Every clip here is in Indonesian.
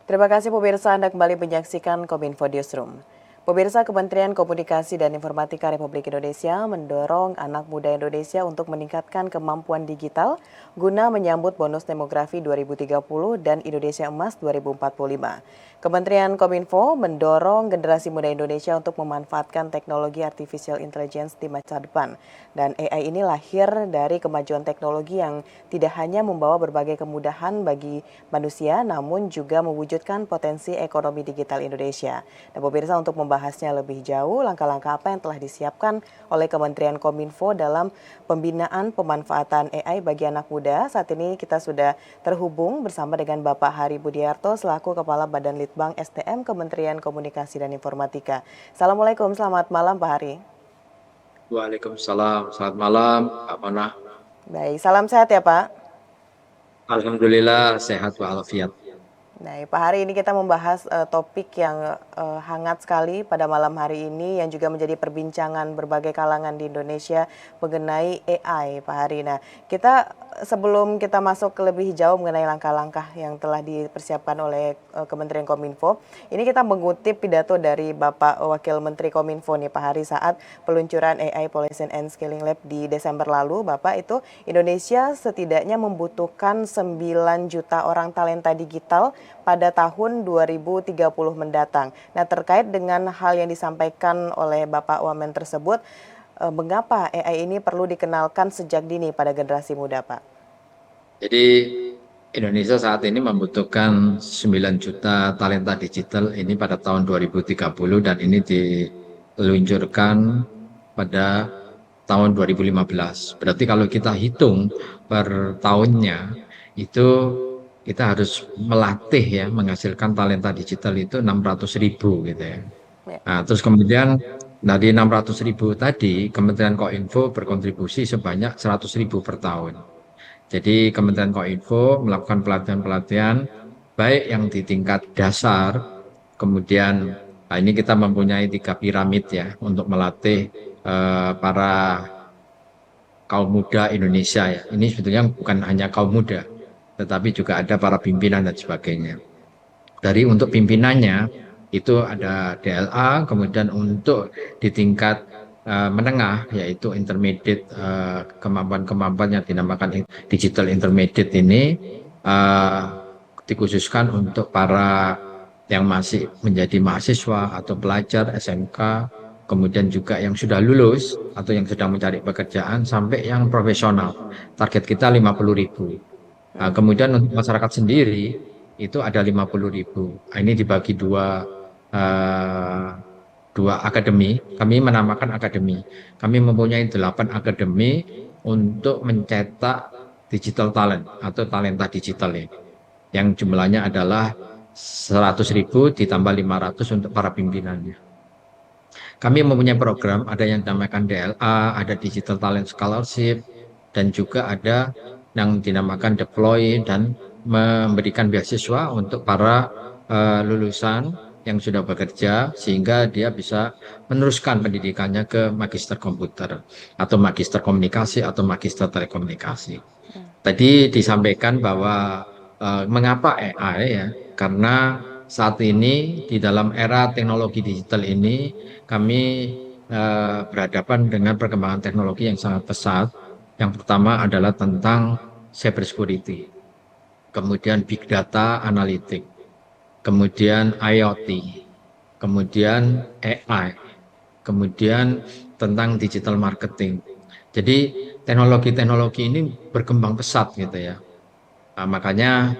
Terima kasih pemirsa Anda kembali menyaksikan Kominfo Newsroom. Pemirsa Kementerian Komunikasi dan Informatika Republik Indonesia mendorong anak muda Indonesia untuk meningkatkan kemampuan digital guna menyambut bonus demografi 2030 dan Indonesia Emas 2045. Kementerian Kominfo mendorong generasi muda Indonesia untuk memanfaatkan teknologi artificial intelligence di masa depan. Dan AI ini lahir dari kemajuan teknologi yang tidak hanya membawa berbagai kemudahan bagi manusia, namun juga mewujudkan potensi ekonomi digital Indonesia. Dan pemirsa, untuk membahasnya lebih jauh, langkah-langkah apa yang telah disiapkan oleh Kementerian Kominfo dalam pembinaan pemanfaatan AI bagi anak muda. Saat ini kita sudah terhubung bersama dengan Bapak Hari Budiarto selaku Kepala Badan Litbang SDM Kementerian Komunikasi dan Informatika. Assalamualaikum, selamat malam Pak Hari. Waalaikumsalam, selamat malam, Pak Manah. Baik, salam sehat ya Pak. Alhamdulillah sehat walafiat. Nah, Pak Hari, ini kita membahas topik yang hangat sekali pada malam hari ini yang juga menjadi perbincangan berbagai kalangan di Indonesia mengenai AI, Pak Hari. Nah, sebelum kita masuk ke lebih jauh mengenai langkah-langkah yang telah dipersiapkan oleh Kementerian Kominfo, ini kita mengutip pidato dari Bapak Wakil Menteri Kominfo nih Pak Hari saat peluncuran AI Policy and Skilling Lab di Desember lalu. Bapak, itu Indonesia setidaknya membutuhkan 9 juta orang talenta digital pada tahun 2030 mendatang. Nah, terkait dengan hal yang disampaikan oleh Bapak Wamen tersebut, mengapa AI ini perlu dikenalkan sejak dini pada generasi muda, Pak? Jadi Indonesia saat ini membutuhkan 9 juta talenta digital ini pada tahun 2030 dan ini diluncurkan pada tahun 2015. Berarti kalau kita hitung per tahunnya itu kita harus melatih ya, menghasilkan talenta digital itu 600.000 gitu ya. Nah, terus kemudian dari 600.000 tadi Kementerian Kominfo berkontribusi sebanyak 100.000 per tahun. Jadi Kementerian Kominfo melakukan pelatihan-pelatihan baik yang di tingkat dasar, kemudian ini kita mempunyai 3 piramid ya untuk melatih para kaum muda Indonesia ya. Ini sebetulnya bukan hanya kaum muda, tetapi juga ada para pimpinan dan sebagainya. Dari untuk pimpinannya itu ada DLA, kemudian untuk di tingkat menengah yaitu intermediate, kemampuan-kemampuan yang dinamakan digital intermediate ini dikhususkan untuk para yang masih menjadi mahasiswa atau pelajar SMK, kemudian juga yang sudah lulus atau yang sedang mencari pekerjaan sampai yang profesional. Target kita 50.000. Nah, kemudian untuk masyarakat sendiri itu ada 50.000. Ini dibagi dua akademi. Kami menamakan akademi. Kami mempunyai 8 akademi untuk mencetak digital talent atau talenta digital ini. Yang jumlahnya adalah 100.000 ditambah 500 untuk para pimpinannya. Kami mempunyai program, ada yang dinamakan DLA, ada Digital Talent Scholarship, dan juga ada yang dinamakan Deploy dan memberikan beasiswa untuk para lulusan yang sudah bekerja sehingga dia bisa meneruskan pendidikannya ke magister komputer atau magister komunikasi atau magister telekomunikasi. Tadi disampaikan bahwa mengapa AI ya, karena saat ini di dalam era teknologi digital ini kami berhadapan dengan perkembangan teknologi yang sangat pesat. Yang pertama adalah tentang cyber security, kemudian big data analytic, kemudian IoT, kemudian AI, kemudian tentang digital marketing. Jadi teknologi-teknologi ini berkembang pesat gitu ya. Nah, makanya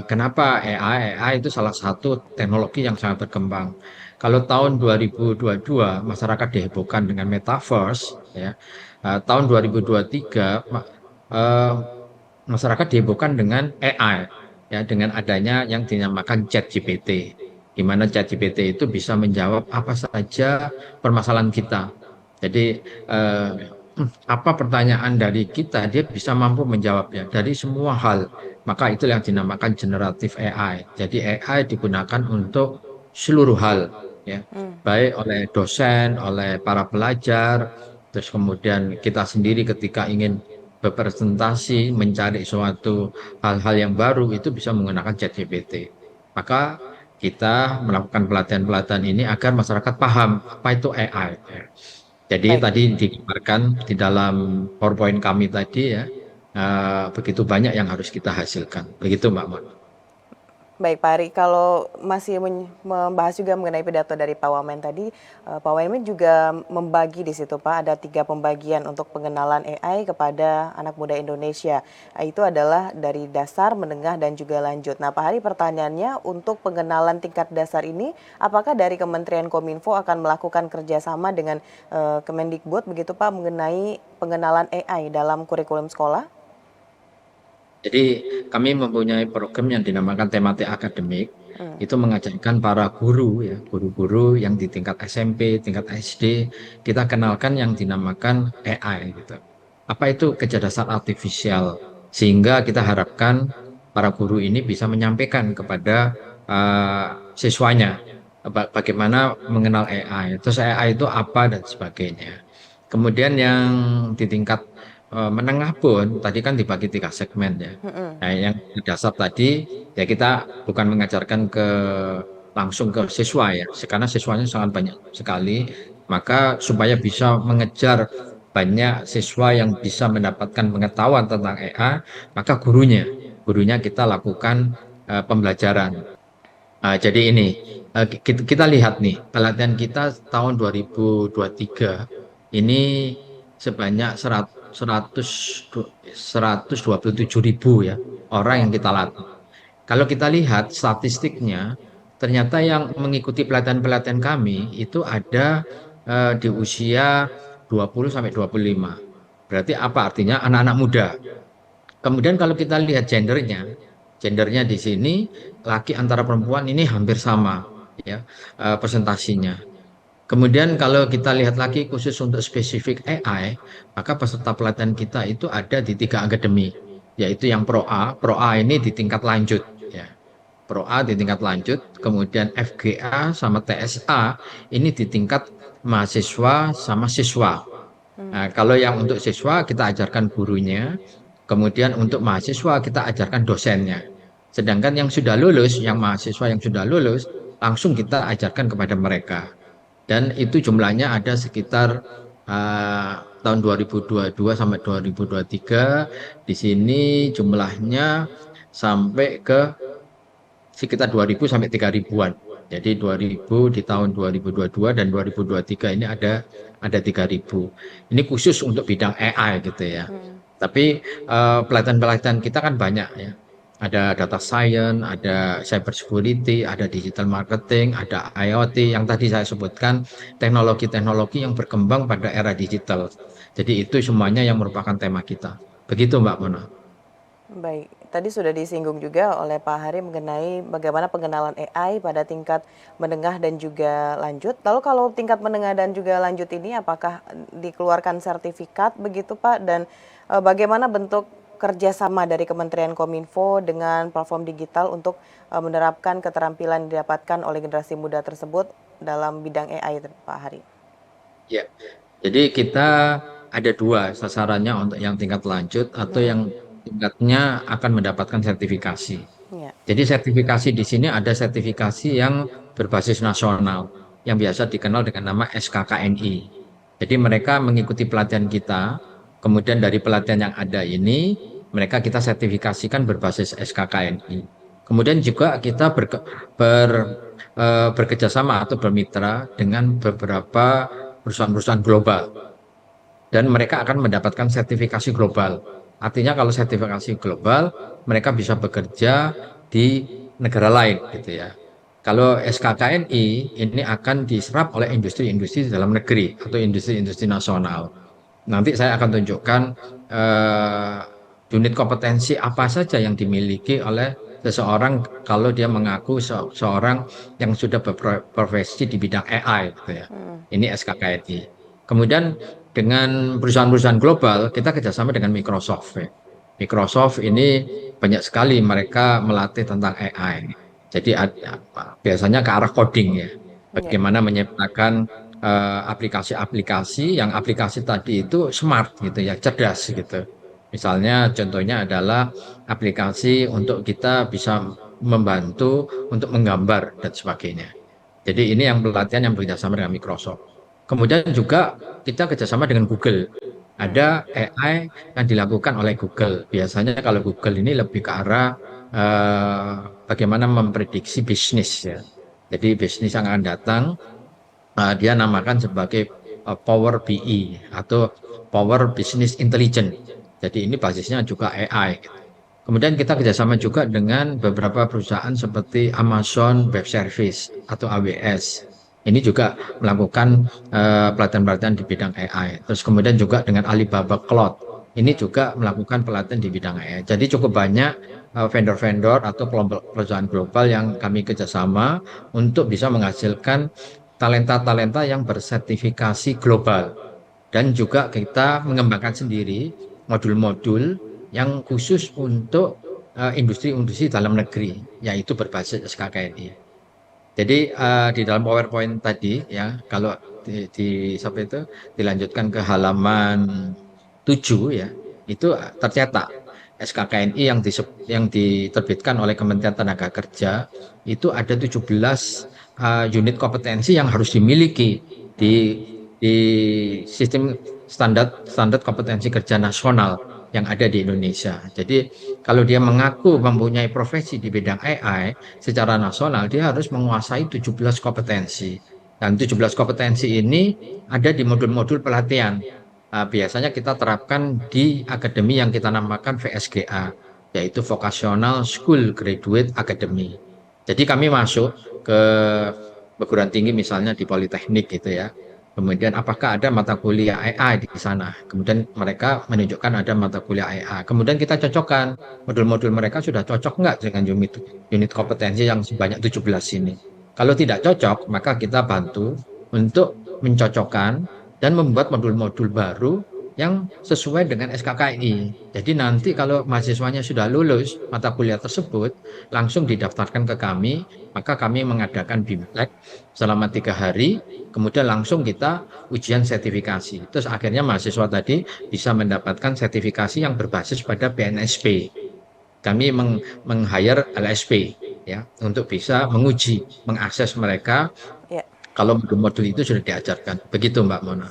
kenapa AI itu salah satu teknologi yang sangat berkembang. Kalau tahun 2022 masyarakat dihebohkan dengan metaverse, ya, tahun 2023 masyarakat dihebohkan dengan AI, ya, dengan adanya yang dinamakan ChatGPT, di mana ChatGPT itu bisa menjawab apa saja permasalahan kita. Jadi apa pertanyaan dari kita, dia bisa mampu menjawabnya dari semua hal. Maka itu yang dinamakan generatif AI. Jadi AI digunakan untuk seluruh hal, ya, baik oleh dosen, oleh para pelajar, terus kemudian kita sendiri ketika ingin berpresentasi, mencari suatu hal-hal yang baru itu bisa menggunakan ChatGPT. Maka kita melakukan pelatihan-pelatihan ini agar masyarakat paham apa itu AI. Ya. Jadi Baik. tadi digambarkan di dalam PowerPoint kami tadi ya, begitu banyak yang harus kita hasilkan. Begitu Mbak Mon. Baik Pak Ari, kalau masih membahas juga mengenai pidato dari Pak Wamen tadi, Pak Wamen juga membagi di situ Pak, ada 3 pembagian untuk pengenalan AI kepada anak muda Indonesia. Itu adalah dari dasar, menengah, dan juga lanjut. Nah Pak Ari, pertanyaannya untuk pengenalan tingkat dasar ini, apakah dari Kementerian Kominfo akan melakukan kerjasama dengan Kemendikbud begitu Pak mengenai pengenalan AI dalam kurikulum sekolah? Jadi kami mempunyai program yang dinamakan tematik akademik, Hmm. itu mengajarkan para guru ya, guru-guru yang di tingkat SMP, tingkat SD, kita kenalkan yang dinamakan AI gitu. Apa itu kecerdasan artifisial? Sehingga kita harapkan para guru ini bisa menyampaikan kepada siswanya bagaimana mengenal AI, terus AI itu apa dan sebagainya. Kemudian yang di tingkat menengah pun tadi kan dibagi 3 segmen ya. Hmm. Nah, yang dasar tadi ya kita bukan mengajarkan langsung ke siswa ya, karena siswanya sangat banyak sekali. Maka supaya bisa mengejar banyak siswa yang bisa mendapatkan pengetahuan tentang AI, maka gurunya kita lakukan pembelajaran. Jadi ini kita lihat nih pelatihan kita tahun 2023 ini sebanyak 127.000 ya orang Ya. yang kita latih. Kalau kita lihat statistiknya, ternyata yang mengikuti pelatihan-pelatihan kami itu ada di usia 20 sampai 25. Berarti apa artinya? Anak-anak muda. Kemudian kalau kita lihat gendernya di sini laki antara perempuan ini hampir sama ya presentasinya. Kemudian kalau kita lihat lagi khusus untuk spesifik AI, maka peserta pelatihan kita itu ada di 3 akademi, yaitu yang Pro A ini di tingkat lanjut ya. Pro A di tingkat lanjut, kemudian FGA sama TSA ini di tingkat mahasiswa sama siswa. Hmm. Nah, kalau yang untuk siswa kita ajarkan gurunya, kemudian untuk mahasiswa kita ajarkan dosennya. Sedangkan yang sudah lulus, yang mahasiswa yang sudah lulus, langsung kita ajarkan kepada mereka. Dan itu jumlahnya ada sekitar tahun 2022 sampai 2023. Di sini jumlahnya sampai ke sekitar 2.000 sampai 3.000-an. Jadi 2.000 di tahun 2022 dan 2023 ini ada 3.000. Ini khusus untuk bidang AI gitu ya. Hmm. Tapi pelatihan-pelatihan kita kan banyak ya. Ada data science, ada cyber security, ada digital marketing, ada IoT yang tadi saya sebutkan, teknologi-teknologi yang berkembang pada era digital. Jadi itu semuanya yang merupakan tema kita. Begitu Mbak Mona. Baik, tadi sudah disinggung juga oleh Pak Hari mengenai bagaimana pengenalan AI pada tingkat menengah dan juga lanjut. Lalu kalau tingkat menengah dan juga lanjut ini apakah dikeluarkan sertifikat begitu Pak? Dan bagaimana bentuk kerjasama dari Kementerian Kominfo dengan platform digital untuk menerapkan keterampilan yang didapatkan oleh generasi muda tersebut dalam bidang AI Pak Hari? Ya, jadi kita ada 2 sasarannya untuk yang tingkat lanjut atau Mm-mm. yang tingkatnya akan mendapatkan sertifikasi. Ya. Jadi sertifikasi di sini ada sertifikasi yang berbasis nasional yang biasa dikenal dengan nama SKKNI. Jadi mereka mengikuti pelatihan kita, kemudian dari pelatihan yang ada ini mereka kita sertifikasikan berbasis SKKNI. Kemudian juga kita bekerjasama atau bermitra dengan beberapa perusahaan-perusahaan global dan mereka akan mendapatkan sertifikasi global. Artinya kalau sertifikasi global, mereka bisa bekerja di negara lain gitu ya. Kalau SKKNI ini akan diserap oleh industri-industri dalam negeri atau industri-industri nasional. Nanti saya akan tunjukkan eh, unit kompetensi apa saja yang dimiliki oleh seseorang kalau dia mengaku seorang yang sudah berprofesi di bidang AI gitu ya. Mm. Ini SKKNI. Kemudian dengan perusahaan-perusahaan global kita kerjasama dengan Microsoft. Ya. Microsoft ini banyak sekali mereka melatih tentang AI. Jadi biasanya ke arah coding ya. Ya. Bagaimana menciptakan aplikasi-aplikasi yang aplikasi tadi itu smart gitu ya, cerdas gitu. Misalnya contohnya adalah aplikasi untuk kita bisa membantu untuk menggambar dan sebagainya. Jadi ini yang pelatihan yang bekerjasama dengan Microsoft. Kemudian juga kita kerjasama dengan Google. Ada AI yang dilakukan oleh Google. Biasanya kalau Google ini lebih ke arah bagaimana memprediksi bisnis ya. Jadi bisnis yang akan datang dia namakan sebagai Power BI atau Power Business Intelligence. Jadi ini basisnya juga AI. Kemudian kita kerjasama juga dengan beberapa perusahaan seperti Amazon Web Service atau AWS. Ini juga melakukan pelatihan-pelatihan di bidang AI. Terus kemudian juga dengan Alibaba Cloud. Ini juga melakukan pelatihan di bidang AI. Jadi cukup banyak vendor-vendor atau kelompok perusahaan global yang kami kerjasama untuk bisa menghasilkan talenta-talenta yang bersertifikasi global. Dan juga kita mengembangkan sendiri modul-modul yang khusus untuk industri-industri dalam negeri, yaitu berbasis SKKNI. Jadi di dalam PowerPoint tadi ya, kalau sampai itu dilanjutkan ke halaman 7 ya, itu tercetak SKKNI yang diterbitkan oleh Kementerian Tenaga Kerja itu ada 17 unit kompetensi yang harus dimiliki di di sistem standar kompetensi kerja nasional yang ada di Indonesia. Jadi kalau dia mengaku mempunyai profesi di bidang AI secara nasional, dia harus menguasai 17 kompetensi. Dan 17 kompetensi ini ada di modul-modul pelatihan. Biasanya kita terapkan di akademi yang kita namakan VSGA, yaitu Vocational School Graduate Academy. Jadi kami masuk ke perguruan tinggi misalnya di Politeknik gitu ya. Kemudian apakah ada mata kuliah AI di sana? Kemudian mereka menunjukkan ada mata kuliah AI. Kemudian kita cocokkan modul-modul mereka sudah cocok nggak dengan unit kompetensi yang sebanyak 17 ini. Kalau tidak cocok, maka kita bantu untuk mencocokkan dan membuat modul-modul baru yang sesuai dengan SKKNI. Jadi nanti kalau mahasiswanya sudah lulus mata kuliah tersebut, langsung didaftarkan ke kami, maka kami mengadakan BIMTEK selama 3 hari, kemudian langsung kita ujian sertifikasi. Terus akhirnya mahasiswa tadi bisa mendapatkan sertifikasi yang berbasis pada BNSP. Kami meng-hire LSP ya untuk bisa menguji, mengakses mereka Ya. kalau modul-modul itu sudah diajarkan. Begitu Mbak Mona.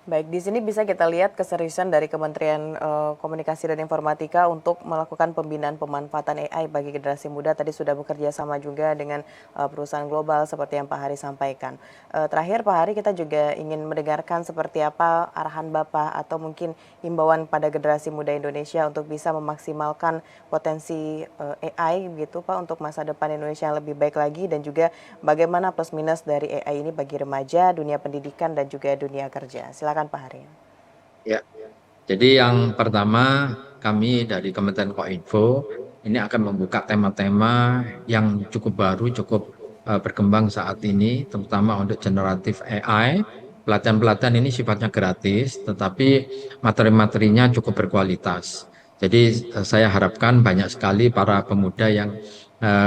Baik, di sini bisa kita lihat keseriusan dari Kementerian Komunikasi dan Informatika untuk melakukan pembinaan pemanfaatan AI bagi generasi muda. Tadi sudah bekerja sama juga dengan perusahaan global seperti yang Pak Hari sampaikan. Terakhir Pak Hari, kita juga ingin mendengarkan seperti apa arahan Bapak atau mungkin himbauan pada generasi muda Indonesia untuk bisa memaksimalkan potensi AI gitu Pak untuk masa depan Indonesia yang lebih baik lagi, dan juga bagaimana plus minus dari AI ini bagi remaja, dunia pendidikan dan juga dunia kerja. Silakan Pak Hari. Ya, jadi yang pertama kami dari Kementerian Kominfo ini akan membuka tema-tema yang cukup baru, cukup berkembang saat ini, terutama untuk generatif AI. Pelatihan-pelatihan ini sifatnya gratis, tetapi materi-materinya cukup berkualitas. Jadi saya harapkan banyak sekali para pemuda yang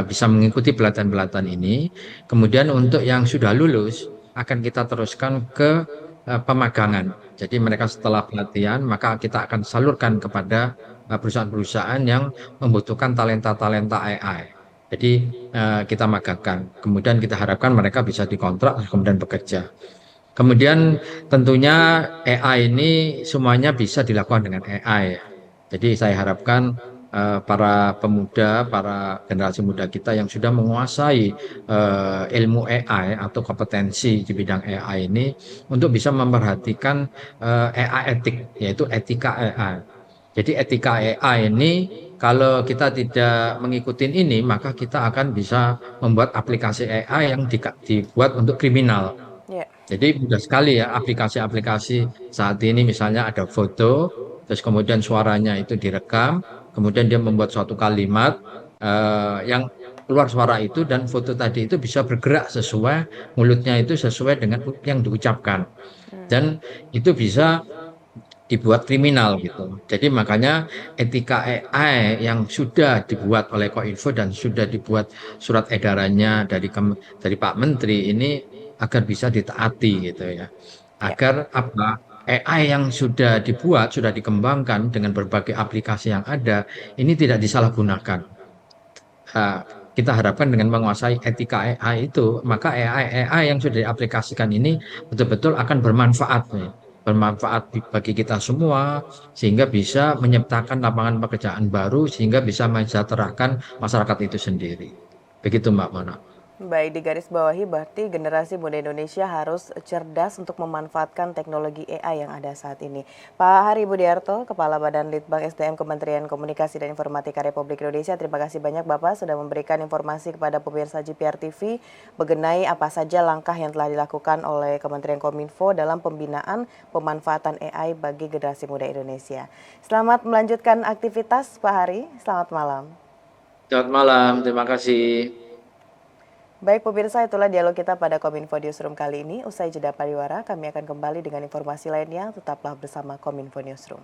bisa mengikuti pelatihan-pelatihan ini. Kemudian untuk yang sudah lulus akan kita teruskan ke pemagangan. Jadi mereka setelah pelatihan maka kita akan salurkan kepada perusahaan-perusahaan yang membutuhkan talenta-talenta AI. Jadi kita magangkan. Kemudian kita harapkan mereka bisa dikontrak kemudian bekerja. Kemudian tentunya AI ini semuanya bisa dilakukan dengan AI. Jadi saya harapkan para pemuda, para generasi muda kita yang sudah menguasai ilmu AI atau kompetensi di bidang AI ini untuk bisa memperhatikan AI etik, yaitu etika AI. Jadi etika AI ini kalau kita tidak mengikuti ini, maka kita akan bisa membuat aplikasi AI yang dibuat untuk kriminal. Ya. Jadi mudah sekali ya aplikasi-aplikasi saat ini, misalnya ada foto, terus kemudian suaranya itu direkam, kemudian dia membuat suatu kalimat yang keluar suara itu dan foto tadi itu bisa bergerak sesuai, mulutnya itu sesuai dengan yang diucapkan. Dan itu bisa dibuat kriminal gitu. Jadi makanya etika AI yang sudah dibuat oleh Kominfo dan sudah dibuat surat edarannya dari Pak Menteri ini agar bisa ditaati gitu ya. Ya. Agar apa? AI yang sudah dibuat, sudah dikembangkan dengan berbagai aplikasi yang ada, ini tidak disalahgunakan. kita harapkan dengan menguasai etika AI itu, maka AI yang sudah diaplikasikan ini betul-betul akan bermanfaat, nih. Bermanfaat bagi kita semua, sehingga bisa menciptakan lapangan pekerjaan baru, sehingga bisa mensejahterakan masyarakat itu sendiri. Begitu Mbak Mona. Baik, di garis bawahi berarti generasi muda Indonesia harus cerdas untuk memanfaatkan teknologi AI yang ada saat ini. Pak Hari Budiarto, Kepala Badan Litbang SDM Kementerian Komunikasi dan Informatika Republik Indonesia, terima kasih banyak Bapak sudah memberikan informasi kepada pemirsa GPR TV mengenai apa saja langkah yang telah dilakukan oleh Kementerian Kominfo dalam pembinaan pemanfaatan AI bagi generasi muda Indonesia. Selamat melanjutkan aktivitas Pak Hari, selamat malam. Selamat malam, terima kasih. Baik pemirsa, itulah dialog kita pada Kominfo Newsroom kali ini. Usai jeda pariwara, kami akan kembali dengan informasi lainnya. Tetaplah bersama Kominfo Newsroom.